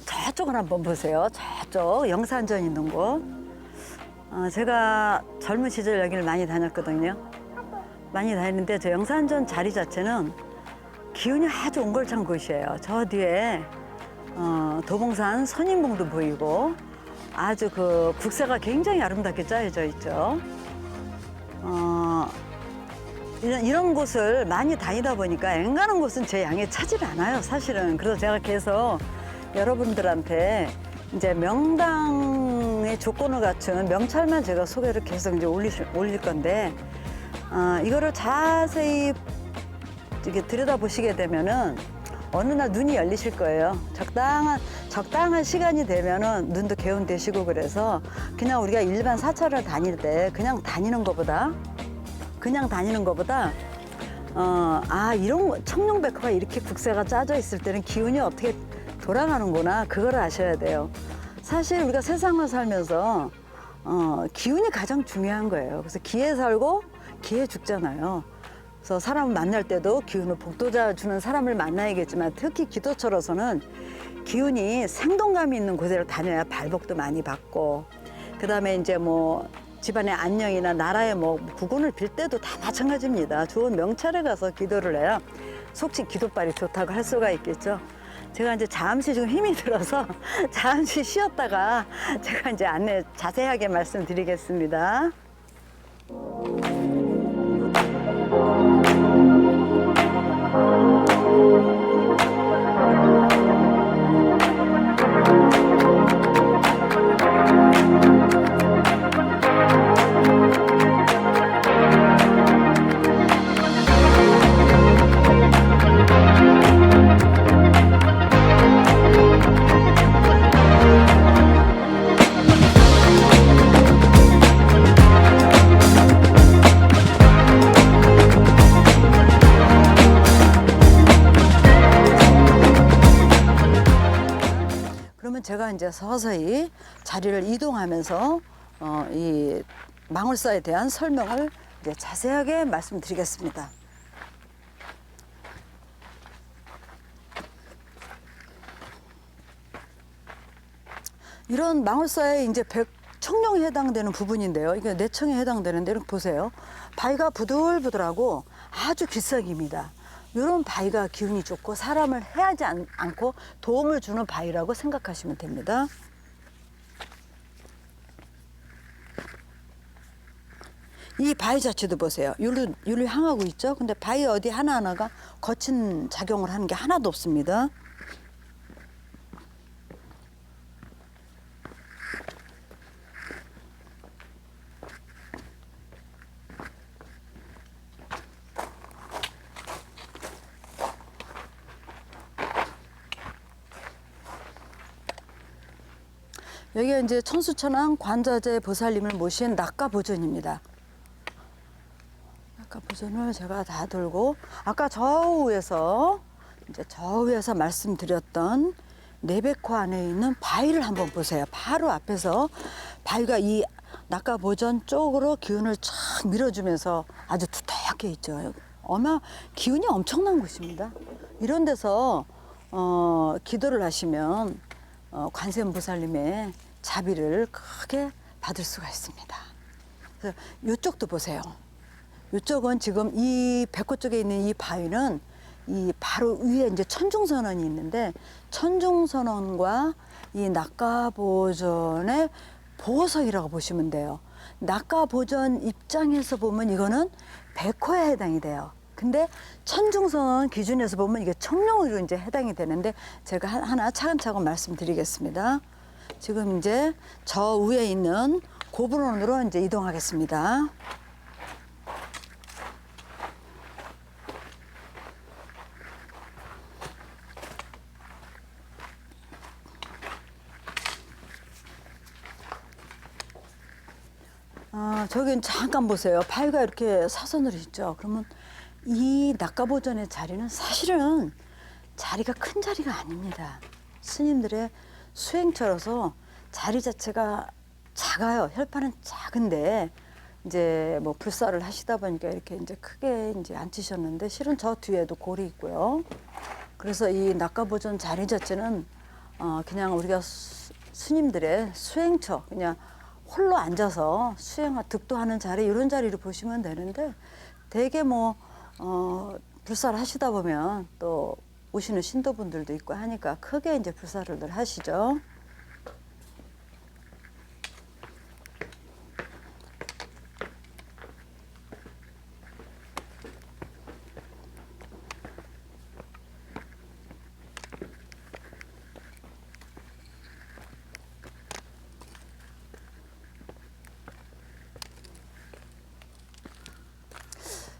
저쪽을 한번 보세요. 저쪽 영산전 있는 곳. 제가 젊은 시절 여기를 많이 다녔거든요. 많이 다녔는데 저 영산전 자리 자체는 기운이 아주 옹골찬 곳이에요. 저 뒤에 도봉산 선인봉도 보이고 아주 그 국세가 굉장히 아름답게 짜여져 있죠. 이런 곳을 많이 다니다 보니까 앵가는 곳은 제 양에 차질 않아요, 사실은. 그래서 제가 계속 여러분들한테 이제 명당의 조건을 갖춘 명찰만 제가 소개를 계속 이제 올릴 건데, 이거를 자세히 이렇게 들여다보시게 되면은 어느 날 눈이 열리실 거예요. 적당한 시간이 되면은 눈도 개운되시고. 그래서 그냥 우리가 일반 사찰을 다닐 때 그냥 다니는 것보다 이런 청룡백화가 이렇게 국세가 짜져 있을 때는 기운이 어떻게 돌아가는구나, 그걸 아셔야 돼요. 사실 우리가 세상을 살면서 기운이 가장 중요한 거예요. 그래서 기에 살고 기에 죽잖아요. 그래서 사람을 만날 때도 기운을 북돋아 주는 사람을 만나야겠지만, 특히 기도처로서는 기운이 생동감이 있는 곳에 다녀야 발복도 많이 받고, 그다음에 이제 뭐 집안의 안녕이나 나라의 뭐 구군을 빌 때도 다 마찬가지입니다. 좋은 명찰에 가서 기도를 해야 속칭 기도발이 좋다고 할 수가 있겠죠. 제가 이제 잠시 좀 힘이 들어서 잠시 쉬었다가 제가 이제 안내 자세하게 말씀드리겠습니다. 그러면 제가 이제 서서히 자리를 이동하면서 이 망울사에 대한 설명을 이제 자세하게 말씀드리겠습니다. 이런 망울사에 이제 청룡에 해당되는 부분인데요. 이게 내청에 해당되는데, 이렇게 보세요. 바위가 부들부들하고 아주 기슭입니다. 이런 바위가 기운이 좋고 사람을 해하지 않고 도움을 주는 바위라고 생각하시면 됩니다. 이 바위 자체도 보세요. 유를 향하고 있죠. 근데 바위 어디 하나하나가 거친 작용을 하는 게 하나도 없습니다. 여기가 이제 천수천왕 관자재 보살님을 모신 낙가보존입니다. 낙가보존을 제가 다 들고, 아까 저 위에서 말씀드렸던 내백화 안에 있는 바위를 한번 보세요. 바로 앞에서 바위가 이 낙가보존 쪽으로 기운을 쫙 밀어주면서 아주 두텁게 있죠. 기운이 엄청난 곳입니다. 이런 데서 기도를 하시면 관세음보살님의 자비를 크게 받을 수가 있습니다. 그래서 이쪽도 보세요. 이쪽은 지금 이 백호 쪽에 있는 이 바위는 이 바로 위에 이제 천중선원이 있는데, 천중선원과 이 낙가보존의 보석이라고 보시면 돼요. 낙가보존 입장에서 보면 이거는 백호에 해당이 돼요. 근데 천중선 기준에서 보면 이게 청룡으로 이제 해당이 되는데, 제가 하나 차근차근 말씀드리겠습니다. 지금 이제 저 위에 있는 고분원으로 이제 이동하겠습니다. 저기 잠깐 보세요. 바위가 이렇게 사선으로 있죠. 그러면 이 낙가보존의 자리는 사실은 자리가 큰 자리가 아닙니다. 스님들의 수행처로서 자리 자체가 작아요. 혈판은 작은데 이제 뭐 불사를 하시다 보니까 이렇게 이제 크게 이제 앉히셨는데, 실은 저 뒤에도 골이 있고요. 그래서 이 낙가보존 자리 자체는 그냥 우리가 스님들의 수행처, 그냥 홀로 앉아서 득도하는 자리, 이런 자리를 보시면 되는데, 되게 불사를 하시다 보면 또 오시는 신도분들도 있고 하니까 크게 이제 불사를 하시죠.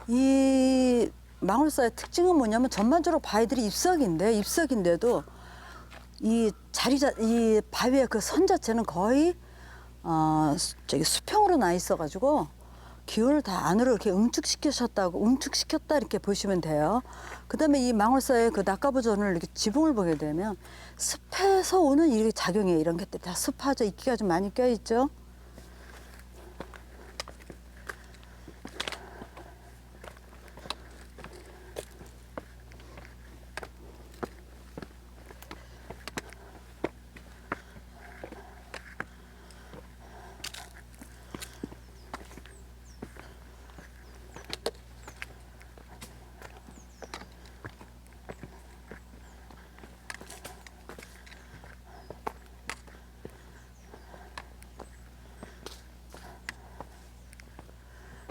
이 망울사의 특징은 뭐냐면 전반적으로 바위들이 입석인데도 이 바위의 그 선 자체는 거의 수평으로 나 있어가지고 기운을 다 안으로 이렇게 응축시켰다 이렇게 보시면 돼요. 그다음에 이 망울사의 그 낙가부전을 이렇게 지붕을 보게 되면 습해서 오는 이 작용이에요. 이런 것들 다 습하죠. 이끼가 좀 많이 껴 있죠.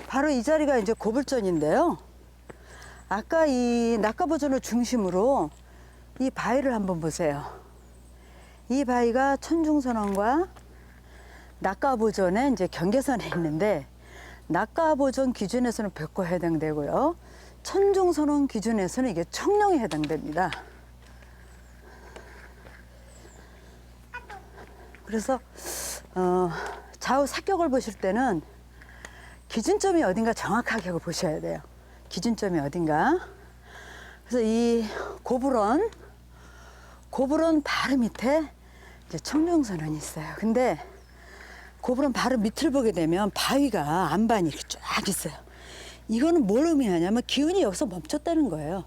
바로 이 자리가 이제 고불전인데요. 아까 이 낙가보전을 중심으로 이 바위를 한번 보세요. 이 바위가 천중선원과 낙가보전의 이제 경계선에 있는데, 낙가보전 기준에서는 백호에 해당되고요. 천중선원 기준에서는 이게 청룡에 해당됩니다. 그래서 좌우 사격을 보실 때는 기준점이 어딘가 정확하게 하고 보셔야 돼요. 기준점이 어딘가. 그래서 이 고불원 바로 밑에 이제 청룡선원이 있어요. 근데 고불원 바로 밑을 보게 되면 바위가 안반이 이렇게 쫙 있어요. 이거는 뭘 의미하냐면 기운이 여기서 멈췄다는 거예요.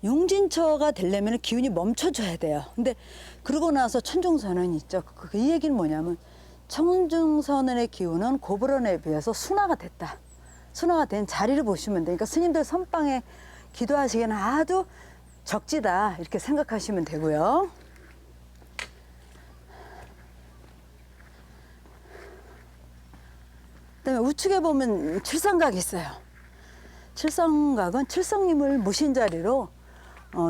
용진처가 되려면 기운이 멈춰줘야 돼요. 근데 그러고 나서 천중선원이 있죠. 이 얘기는 뭐냐면 천중선원의 기운은 고불원에 비해서 순화가 됐다. 순화가 된 자리를 보시면 되니까 스님들 선방에 기도하시기에는 아주 적지다 이렇게 생각하시면 되고요. 그다음에 우측에 보면 칠성각이 있어요. 칠성각은 칠성님을 모신 자리로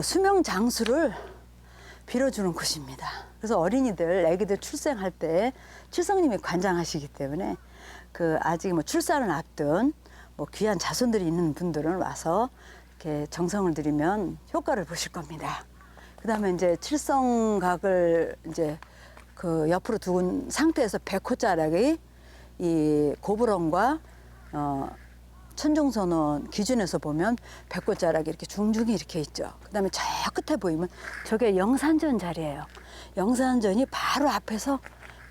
수명 장수를 빌어주는 곳입니다. 그래서 어린이들, 애기들 출생할 때 칠성님이 관장하시기 때문에 아직 출산을 앞둔 귀한 자손들이 있는 분들은 와서 이렇게 정성을 들이면 효과를 보실 겁니다. 그다음에 이제 칠성각을 이제 옆으로 두은 상태에서 백호자락이 이 고불원과 천중선원 기준에서 보면 백호자락이 이렇게 중중히 이렇게 있죠. 그다음에 저 끝에 보이면 저게 영산전 자리예요. 영산전이 바로 앞에서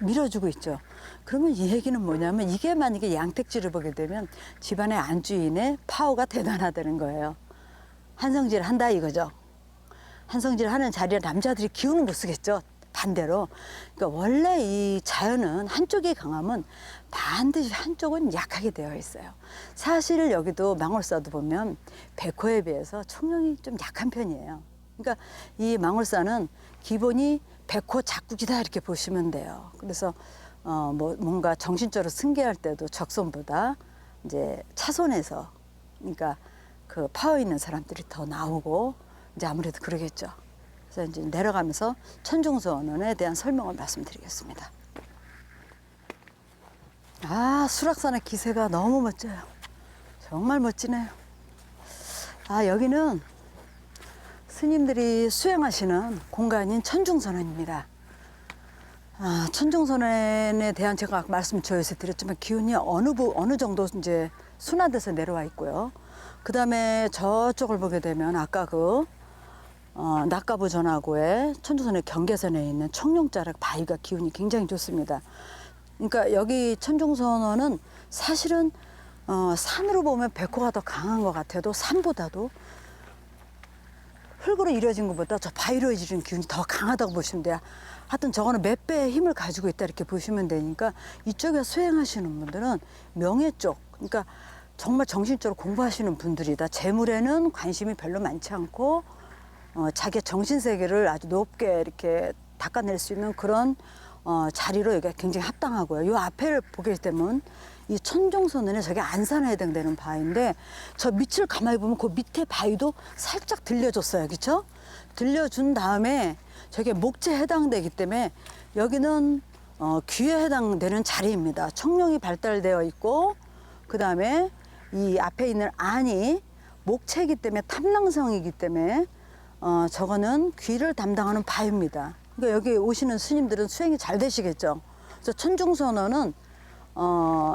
밀어주고 있죠. 그러면 이 얘기는 뭐냐면 이게 만약에 양택지를 보게 되면 집안의 안주인의 파워가 대단하다는 거예요. 한성질 한다 이거죠. 한성질 하는 자리에 남자들이 기운을 못 쓰겠죠. 반대로. 그러니까 원래 이 자연은 한쪽이 강하면 반드시 한쪽은 약하게 되어 있어요. 사실 여기도 망월사도 보면 백호에 비해서 청룡이 좀 약한 편이에요. 그러니까 이 망월사는 기본이 백호 작국이다 이렇게 보시면 돼요. 그래서 뭔가 정신적으로 승계할 때도 적손보다 이제 차손에서 그러니까 그 파워 있는 사람들이 더 나오고 이제 아무래도 그러겠죠. 그래서 이제 내려가면서 천중선원에 대한 설명을 말씀드리겠습니다. 수락산의 기세가 너무 멋져요. 정말 멋지네요. 여기는 스님들이 수행하시는 공간인 천중선원입니다. 천중선원에 대한 제가 말씀 저에서 드렸지만 기운이 어느 정도 이제 순화돼서 내려와 있고요. 그 다음에 저쪽을 보게 되면 아까 낙가부전하고의 천중선의 경계선에 있는 청룡자락 바위가 기운이 굉장히 좋습니다. 그러니까 여기 천중선원은 사실은 산으로 보면 백호가 더 강한 것 같아도 산보다도 흙으로 이루어진 것보다 저 바위로 이루어진 기운이 더 강하다고 보시면 돼요. 하여튼 저거는 몇 배의 힘을 가지고 있다 이렇게 보시면 되니까 이쪽에 수행하시는 분들은 명예 쪽, 그러니까 정말 정신적으로 공부하시는 분들이다. 재물에는 관심이 별로 많지 않고 자기의 정신 세계를 아주 높게 이렇게 닦아낼 수 있는 그런 자리로 여기가 굉장히 합당하고요. 이 앞에를 보게 되면 이 천종선언에 저게 안산에 해당되는 바위인데 저 밑을 가만히 보면 그 밑에 바위도 살짝 들려줬어요. 그렇죠? 들려준 다음에 저게 목재에 해당되기 때문에 여기는 귀에 해당되는 자리입니다. 청룡이 발달되어 있고 그 다음에 이 앞에 있는 안이 목체이기 때문에 탐랑성이기 때문에 저거는 귀를 담당하는 바위입니다. 그러니까 여기 오시는 스님들은 수행이 잘 되시겠죠. 그래서 천중선언은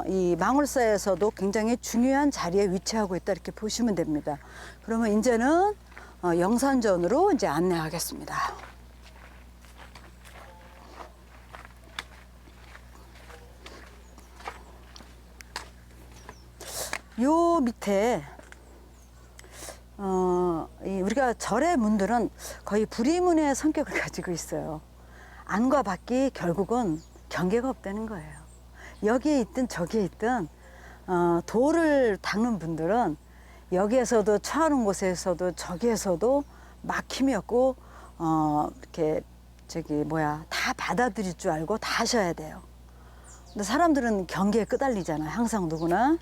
이 망월사에서도 굉장히 중요한 자리에 위치하고 있다 이렇게 보시면 됩니다. 그러면 이제는 영산전으로 이제 안내하겠습니다. 요 밑에 우리가 절의 문들은 거의 불이문의 성격을 가지고 있어요. 안과 밖이 결국은 경계가 없다는 거예요. 여기에 있든 저기에 있든 도를 닦는 분들은 여기에서도 처하는 곳에서도 저기에서도 막힘이 없고 이렇게 다 받아들일 줄 알고 다 하셔야 돼요. 근데 사람들은 경계에 끄달리잖아요. 항상 누구나.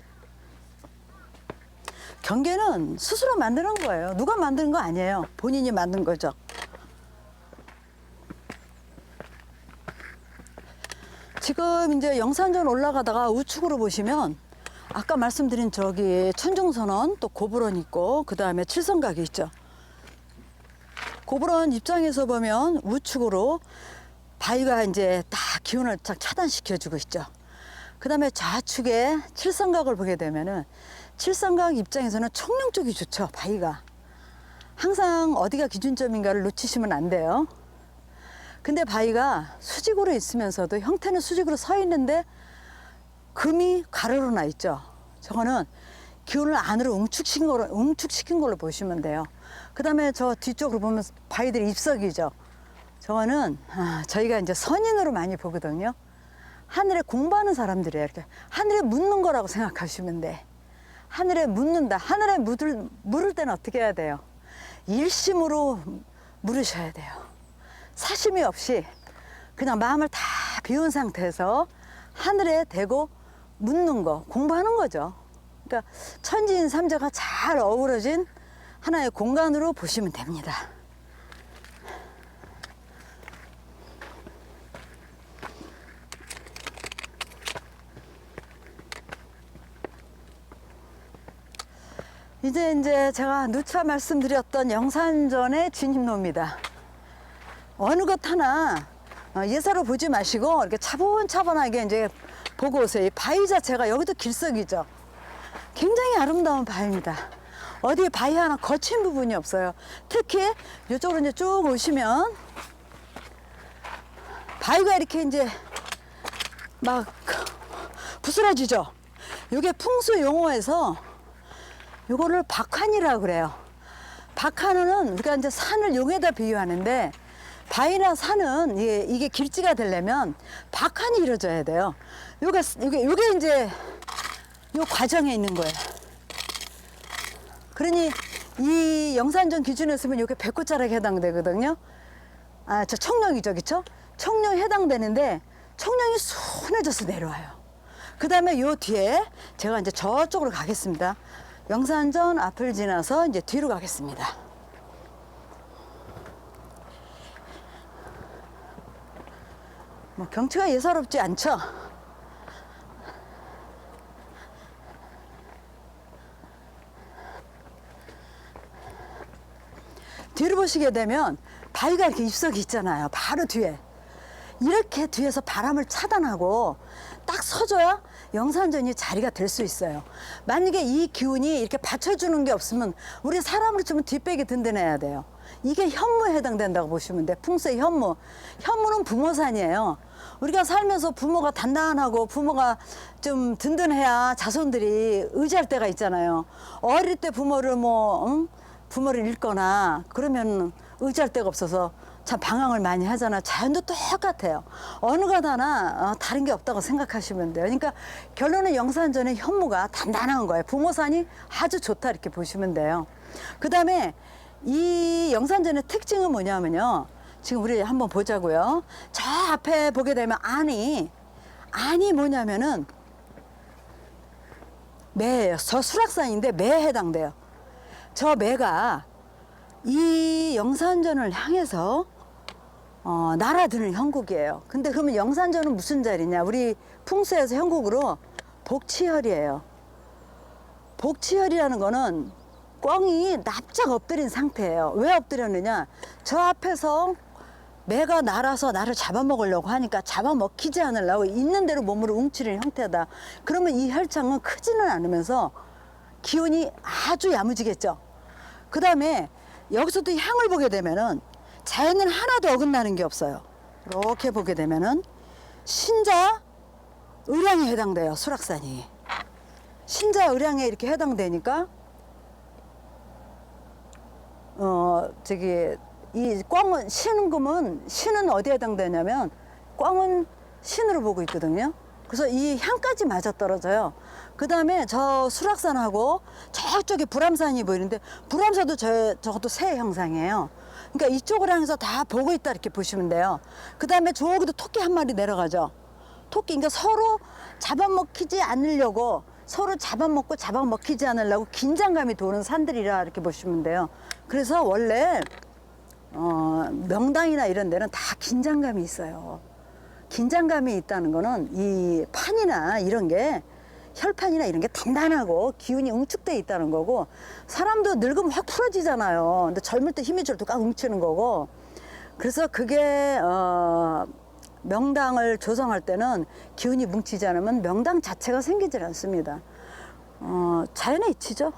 경계는 스스로 만드는 거예요. 누가 만든 거 아니에요. 본인이 만든 거죠. 지금 이제 영산전 올라가다가 우측으로 보시면 아까 말씀드린 저기 천중선언 또 고불원 있고 그 다음에 칠성각이 있죠. 고불원 입장에서 보면 우측으로 바위가 이제 딱 기운을 딱 차단시켜주고 있죠. 그 다음에 좌측에 칠성각을 보게 되면은 칠성각 입장에서는 청룡 쪽이 좋죠. 바위가 항상 어디가 기준점인가를 놓치시면 안 돼요. 근데 바위가 수직으로 있으면서도 형태는 수직으로 서 있는데 금이 가로로 나 있죠. 저거는 기운을 안으로 응축시킨 걸로 보시면 돼요. 그 다음에 저 뒤쪽으로 보면 바위들이 입석이죠. 저거는 저희가 이제 선인으로 많이 보거든요. 하늘에 공부하는 사람들이에요. 이렇게 하늘에 묻는 거라고 생각하시면 돼. 하늘에 묻는다. 하늘에 물을 때는 어떻게 해야 돼요? 일심으로 물으셔야 돼요. 사심이 없이 그냥 마음을 다 비운 상태에서 하늘에 대고 묻는 거, 공부하는 거죠. 그러니까 천지인 삼재가 잘 어우러진 하나의 공간으로 보시면 됩니다. 이제 제가 누차 말씀드렸던 영산전의 진입로입니다. 어느 것 하나 예사로 보지 마시고 이렇게 차분차분하게 이제 보고 오세요. 이 바위 자체가 여기도 길석이죠. 굉장히 아름다운 바위입니다. 어디 바위 하나 거친 부분이 없어요. 특히 이쪽으로 이제 쭉 오시면 바위가 이렇게 이제 막 부스러지죠. 이게 풍수 용어에서 요거를 박환이라고 그래요. 박환은 우리가 이제 산을 용에다 비유하는데 바위나 산은 이게 길지가 되려면 박환이 이루어져야 돼요. 요게 이제 요 과정에 있는 거예요. 그러니 이 영산전 기준에 쓰면 요게 백호자락에 해당되거든요. 저 청룡이죠, 그쵸? 청룡에 해당되는데 청룡이 순해져서 내려와요. 그 다음에 요 뒤에 제가 이제 저쪽으로 가겠습니다. 영산전 앞을 지나서 이제 뒤로 가겠습니다. 뭐 경치가 예사롭지 않죠? 뒤로 보시게 되면 바위가 이렇게 입석이 있잖아요. 바로 뒤에. 이렇게 뒤에서 바람을 차단하고 딱 서줘야 영산전이 자리가 될 수 있어요. 만약에 이 기운이 이렇게 받쳐주는 게 없으면 우리 사람으로 치면 뒷백이 든든해야 돼요. 이게 현무에 해당된다고 보시면 돼. 풍수의 현무. 현무는 부모산이에요. 우리가 살면서 부모가 단단하고 부모가 좀 든든해야 자손들이 의지할 때가 있잖아요. 어릴 때 부모를 부모를 잃거나 그러면 의지할 데가 없어서 참 방황을 많이 하잖아. 자연도 똑같아요. 어느 것 하나 다른 게 없다고 생각하시면 돼요. 그러니까 결론은 영산전의 현무가 단단한 거예요. 부모산이 아주 좋다 이렇게 보시면 돼요. 그다음에 이 영산전의 특징은 뭐냐면요. 지금 우리 한번 보자고요. 저 앞에 보게 되면 안이 뭐냐면은 매예요. 저 수락산인데 매에 해당돼요. 저 매가 이 영산전을 향해서 날아드는 형국이에요. 근데 그러면 영산전은 무슨 자리냐? 우리 풍수에서 형국으로 복치혈이에요. 복치혈이라는 거는 꿩이 납작 엎드린 상태예요. 왜 엎드렸느냐? 저 앞에서 매가 날아서 나를 잡아먹으려고 하니까 잡아먹히지 않으려고 있는 대로 몸으로 웅치는 형태다. 그러면 이 혈창은 크지는 않으면서 기운이 아주 야무지겠죠. 그 다음에 여기서도 향을 보게 되면은 자연은 하나도 어긋나는 게 없어요. 이렇게 보게 되면은 신자 의량에 해당돼요. 수락산이. 신자 의량에 이렇게 해당되니까 이 꿩은 신은 어디에 해당되냐면 꿩은 신으로 보고 있거든요. 그래서 이 향까지 맞아 떨어져요. 그 다음에 저 수락산하고 저쪽에 불암산이 보이는데 불암산도 저것도 새 형상이에요. 그러니까 이쪽을 향해서 다 보고 있다 이렇게 보시면 돼요. 그 다음에 저기도 토끼 한 마리 내려가죠. 토끼, 그러니까 서로 잡아먹히지 않으려고 서로 잡아먹고 잡아먹히지 않으려고 긴장감이 도는 산들이라 이렇게 보시면 돼요. 그래서 원래 명당이나 이런 데는 다 긴장감이 있어요. 긴장감이 있다는 거는 이 판이나 이런 게 혈판이나 이런 게 단단하고 기운이 응축돼 있다는 거고 사람도 늙으면 확 풀어지잖아요. 근데 젊을 때 힘이 줄도 꽉 뭉치는 거고 그래서 그게 명당을 조성할 때는 기운이 뭉치지 않으면 명당 자체가 생기질 않습니다. 자연의 이치죠.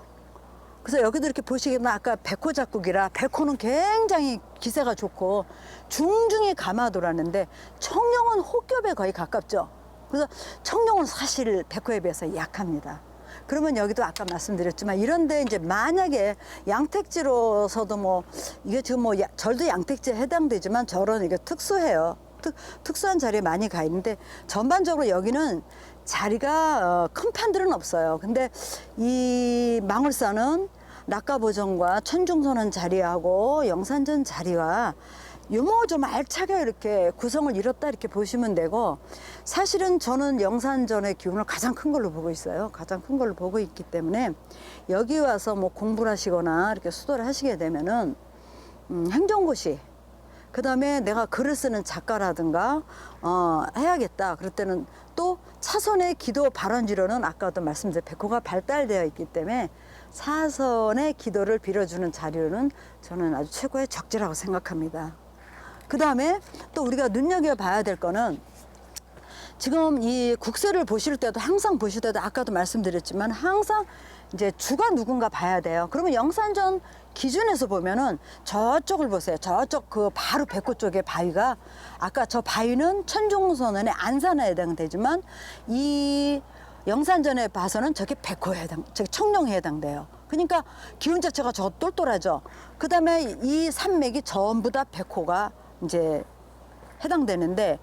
그래서 여기도 이렇게 보시기면 아까 백호작국이라 백호는 굉장히 기세가 좋고 중중이 가마도라는데 청룡은 혹겹에 거의 가깝죠. 그래서 청룡은 사실 백호에 비해서 약합니다. 그러면 여기도 아까 말씀드렸지만 이런데 이제 만약에 양택지로서도 뭐 이게 지금 뭐 절도 양택지에 해당되지만 절은 이게 특수해요. 특수한 자리에 많이 가 있는데 전반적으로 여기는 자리가 큰 판들은 없어요. 근데 이 망울산은 낙가보전과 천중선원 자리하고 영산전 자리와 유머 좀 알차게 이렇게 구성을 이뤘다 이렇게 보시면 되고 사실은 저는 영산전의 기운을 가장 큰 걸로 보고 있어요. 가장 큰 걸로 보고 있기 때문에 여기 와서 뭐 공부를 하시거나 이렇게 수도를 하시게 되면은 행정고시 그 다음에 내가 글을 쓰는 작가라든가 해야겠다. 그럴 때는 또 차선의 기도 발언지로는 아까도 말씀드린 백호가 발달되어 있기 때문에 사선의 기도를 빌어주는 자료는 저는 아주 최고의 적재라고 생각합니다. 그 다음에 또 우리가 눈여겨봐야 될 거는 지금 이 국세를 보실 때도 항상 보실 때도 아까도 말씀드렸지만 항상 이제 주가 누군가 봐야 돼요. 그러면 영산전 기준에서 보면은 저쪽을 보세요. 저쪽 그 바로 백호 쪽에 바위가 아까 저 바위는 천중선언의 안산에 해당되지만 이 영산전에 봐서는 저게 백호에 저게 청룡에 해당돼요. 그러니까 기운 자체가 저 똘똘하죠. 그 다음에 이 산맥이 전부 다 백호가 이제 해당되는데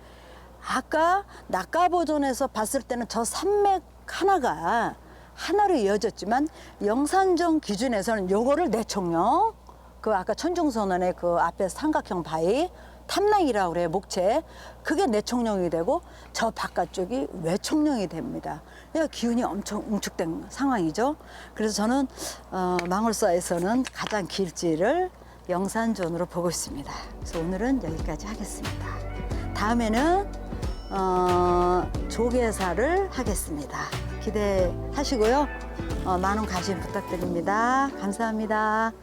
아까 낙가보전에서 봤을 때는 저 산맥 하나가 하나로 이어졌지만 영산전 기준에서는 요거를 내청룡 그 아까 천중선언의 그 앞에 삼각형 바위 탐랑이라고 그래요. 목체 그게 내청룡이 되고 저 바깥쪽이 외청룡이 됩니다. 그러니까 기운이 엄청 응축된 상황이죠. 그래서 저는 망월사에서는 가장 길지를 영산전으로 보고 있습니다. 그래서 오늘은 여기까지 하겠습니다. 다음에는 조계사를 하겠습니다. 기대하시고요. 많은 관심 부탁드립니다. 감사합니다.